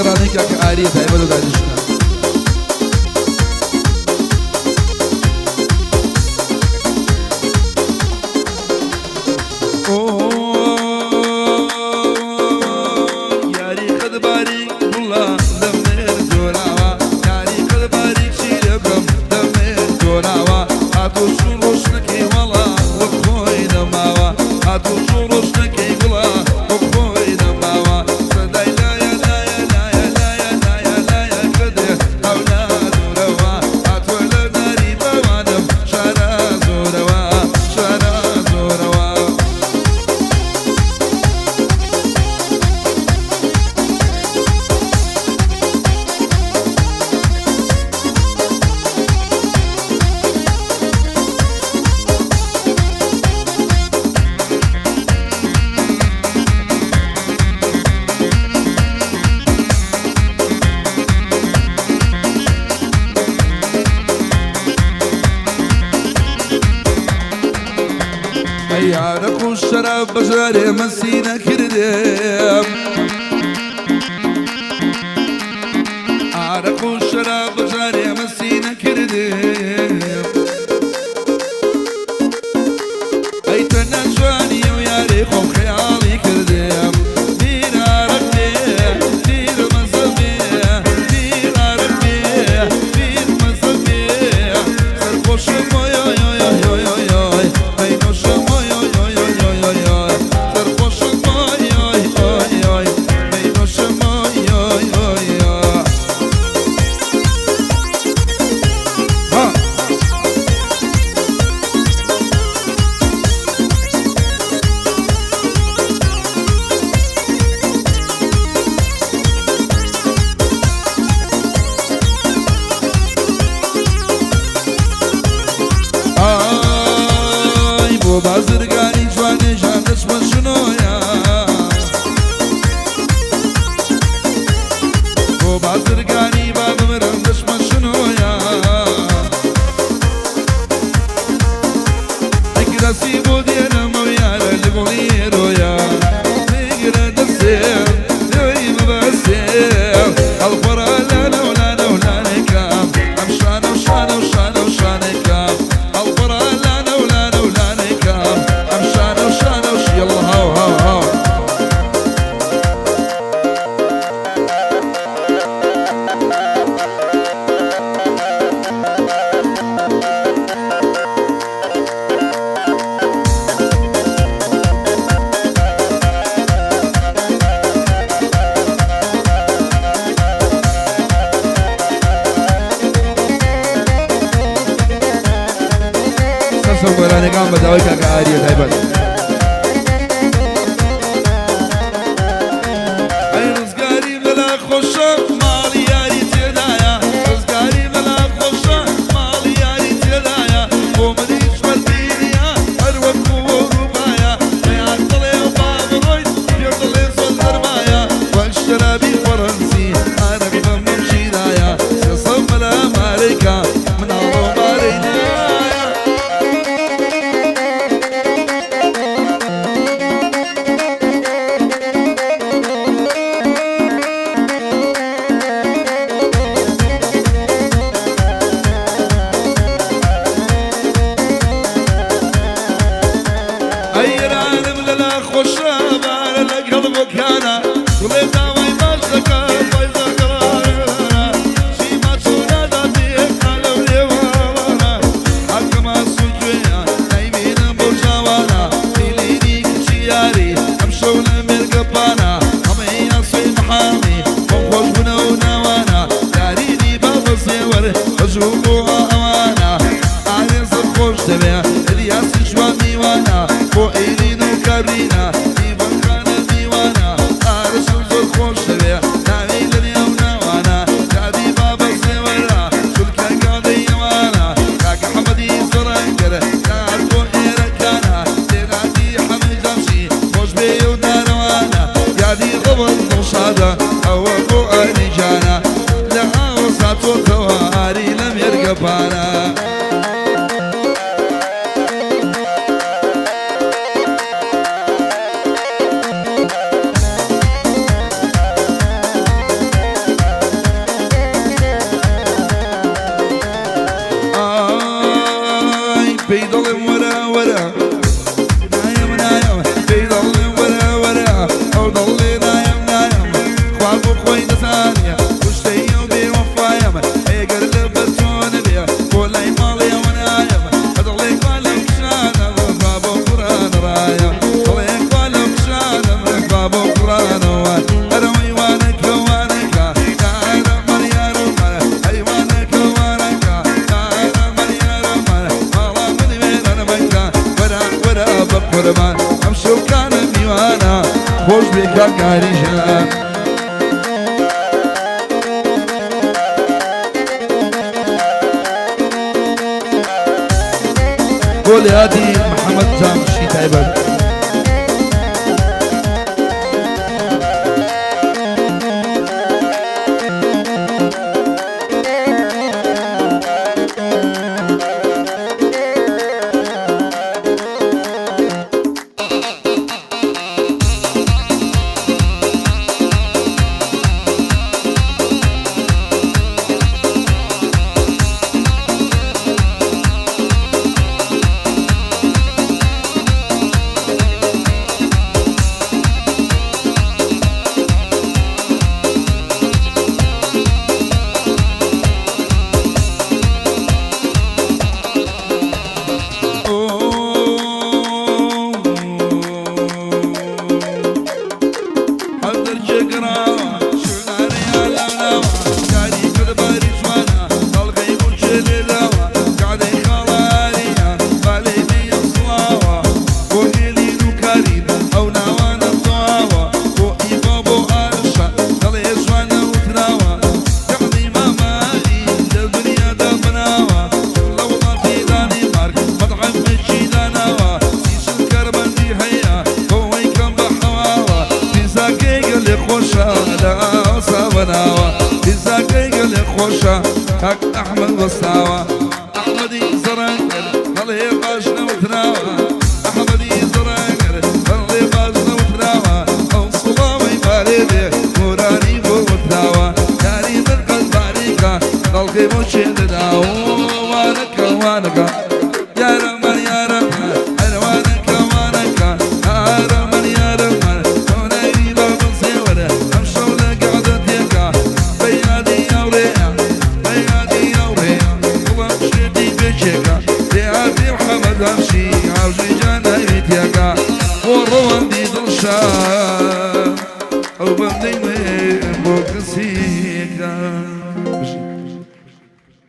گرانێک کە ئاریە تایبەت و دانیشتە عرق والشراب بجاري مسينا كردم عرق والشراب بجاري مسينا كردم اي تنجاني وياري خوم خيالي كردم دير عرق دير مزبي دير عرق دير مزبي سرخوش مويا اي نوش بازرگانی جوانی جان دشمن شنویا و بازرگانی باب مرم دشمن شنویا اکراسی بودیم و یار لبونی رویا میگره دستم روی مبسم الفرا لنا ولنا ولنا کام امشان امشان امشان امشان کام الفرا لنا ولنا ولنا کام امشان امشان امش يلا هاو هاو هاو سوبرانه قام بداوي كعارية تايبت اي رزقاري بلا خوشة مالي ياري تدايا رزقاري بلا خوشة مالي ياري تدايا ومديش والدينيا اروك وربايا يا عقلي وباب رويد يرضلي صدر مايا والشرابي فرنسي انا بفهم جيدايا سيصم الامريكا من الرومارينيا خوشم على القلب كان ولي داوي مشتكى فايزة قرارنا شي ما تشونا داتيك على وليوانا حكما السجوية نايمين برجاوانا تيليني كشياري امشونا مرقبانا امي اصي محامي وخوش بنا ونوانا داريني باب الصور وجوبوها اوانا اعلن صد خوش تبع الياس شوامي وانا وإيرين وكارينا ديوان كان ديوانا أرسل زور خوش تبع ناوي لنيا ونوانا جادي بابا سيورا شلكا قادي يوانا كاك حمدي زرانكر كاركو إيركانا تيراتي حمي جامشي خوش بيو داروانا جادي غبط نوشادا أو أبو أني جانا لها وساتو كواري لم يرقبانا خوش بکا کاریشا قول هادي محمد جامشي تايبر هاك أحمد وصاوة أحمدي زرانقر خلي باشنا وتراوة أحمدي زرانقر خلي باشنا وتراوة أو صلاوي باليدي موراني بو وتراوة تاري من قلب عليك خلقي مشهد